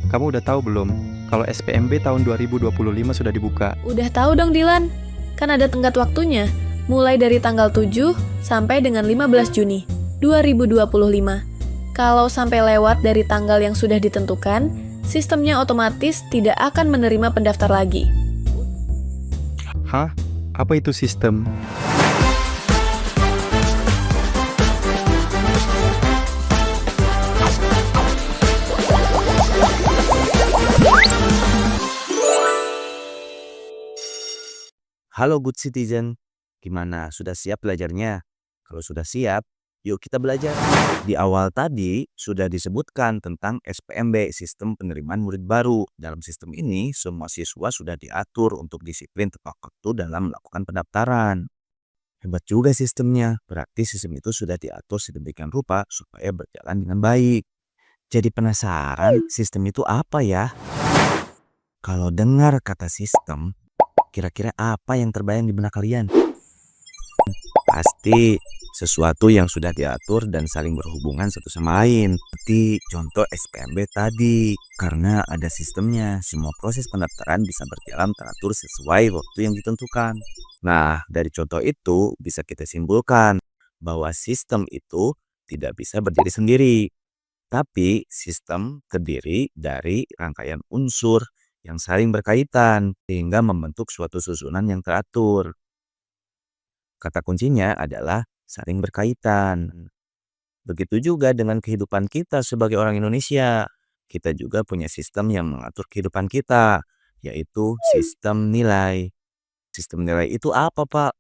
Kamu udah tahu belum kalau SPMB tahun 2025 sudah dibuka? Udah tahu dong Dilan, kan ada tenggat waktunya, mulai dari tanggal 7 sampai dengan 15 Juni 2025. Kalau sampai lewat dari tanggal yang sudah ditentukan, sistemnya otomatis tidak akan menerima pendaftar lagi. Hah? Apa itu sistem? Halo good citizen, gimana? Sudah siap belajarnya? Kalau sudah siap, yuk kita belajar. Di awal tadi sudah disebutkan tentang SPMB, Sistem Penerimaan Murid Baru. Dalam sistem ini, semua siswa sudah diatur untuk disiplin tepat waktu dalam melakukan pendaftaran. Hebat juga sistemnya, berarti sistem itu sudah diatur sedemikian rupa supaya berjalan dengan baik. Jadi penasaran, sistem itu apa ya? Kalau dengar kata sistem, kira-kira apa yang terbayang di benak kalian? Pasti sesuatu yang sudah diatur dan saling berhubungan satu sama lain. Seperti contoh SPMB tadi. Karena ada sistemnya, semua proses pendaftaran bisa berjalan teratur sesuai waktu yang ditentukan. Nah, dari contoh itu bisa kita simpulkan bahwa sistem itu tidak bisa berdiri sendiri. Tapi sistem terdiri dari rangkaian unsur yang saling berkaitan sehingga membentuk suatu susunan yang teratur. Kata kuncinya adalah saling berkaitan. Begitu juga dengan kehidupan kita sebagai orang Indonesia. Kita juga punya sistem yang mengatur kehidupan kita, yaitu sistem nilai. Sistem nilai itu apa, Pak?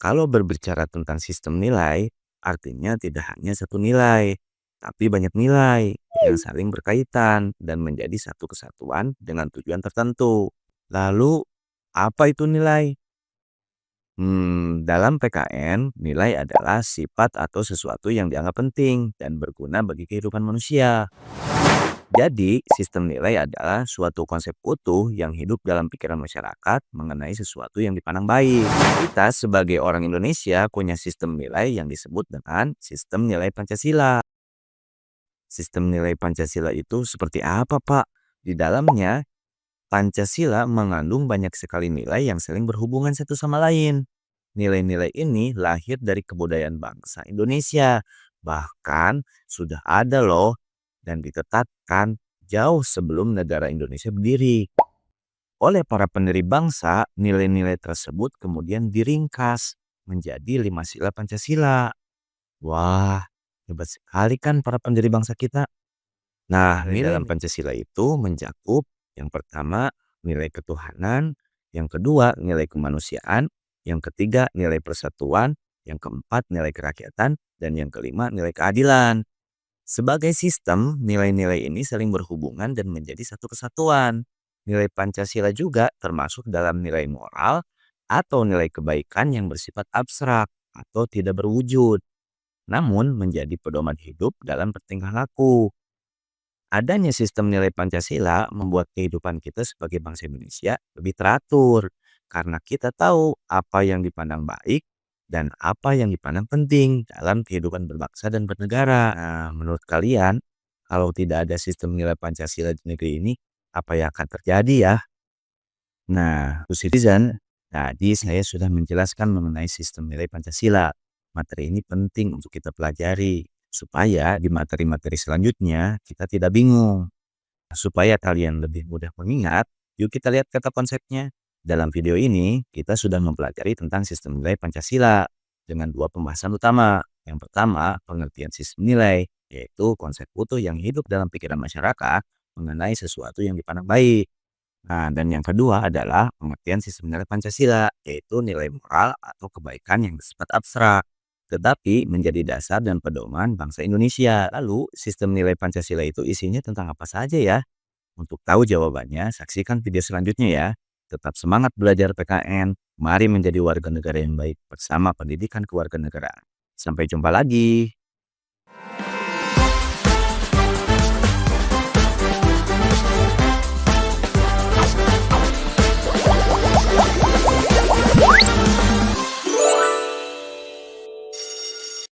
Kalau berbicara tentang sistem nilai, artinya tidak hanya satu nilai, tapi banyak nilai yang saling berkaitan dan menjadi satu kesatuan dengan tujuan tertentu. Lalu, apa itu nilai? Dalam PKN, nilai adalah sifat atau sesuatu yang dianggap penting dan berguna bagi kehidupan manusia. Jadi, sistem nilai adalah suatu konsep utuh yang hidup dalam pikiran masyarakat mengenai sesuatu yang dipandang baik. Kita sebagai orang Indonesia punya sistem nilai yang disebut dengan sistem nilai Pancasila. Sistem nilai Pancasila itu seperti apa, Pak? Di dalamnya, Pancasila mengandung banyak sekali nilai yang saling berhubungan satu sama lain. Nilai-nilai ini lahir dari kebudayaan bangsa Indonesia. Bahkan sudah ada loh dan ditetapkan jauh sebelum negara Indonesia berdiri. Oleh para pendiri bangsa, nilai-nilai tersebut kemudian diringkas menjadi 5 sila Pancasila. Wah, hebat sekali kan para pendiri bangsa kita. Nah, nilai dalam Pancasila itu mencakup yang pertama nilai ketuhanan, yang kedua nilai kemanusiaan, yang ketiga nilai persatuan, yang keempat nilai kerakyatan, dan yang kelima nilai keadilan. Sebagai sistem, nilai-nilai ini saling berhubungan dan menjadi satu kesatuan. Nilai Pancasila juga termasuk dalam nilai moral atau nilai kebaikan yang bersifat abstrak atau tidak berwujud, namun menjadi pedoman hidup dalam bertingkah laku. Adanya sistem nilai Pancasila membuat kehidupan kita sebagai bangsa Indonesia lebih teratur karena kita tahu apa yang dipandang baik dan apa yang dipandang penting dalam kehidupan berbangsa dan bernegara. Nah, menurut kalian, kalau tidak ada sistem nilai Pancasila di negeri ini, apa yang akan terjadi ya? Nah, to citizen, tadi saya sudah menjelaskan mengenai sistem nilai Pancasila. Materi ini penting untuk kita pelajari supaya di materi-materi selanjutnya kita tidak bingung. Supaya kalian lebih mudah mengingat, yuk kita lihat kata konsepnya. Dalam video ini, kita sudah mempelajari tentang sistem nilai Pancasila dengan dua pembahasan utama. Yang pertama, pengertian sistem nilai, yaitu konsep utuh yang hidup dalam pikiran masyarakat mengenai sesuatu yang dipandang baik. Nah, dan yang kedua adalah pengertian sistem nilai Pancasila, yaitu nilai moral atau kebaikan yang bersifat abstrak, tetapi menjadi dasar dan pedoman bangsa Indonesia. Lalu, sistem nilai Pancasila itu isinya tentang apa saja ya? Untuk tahu jawabannya, saksikan video selanjutnya ya. Tetap semangat belajar PKN. Mari menjadi warga negara yang baik bersama pendidikan kewarganegaraan. Sampai jumpa lagi.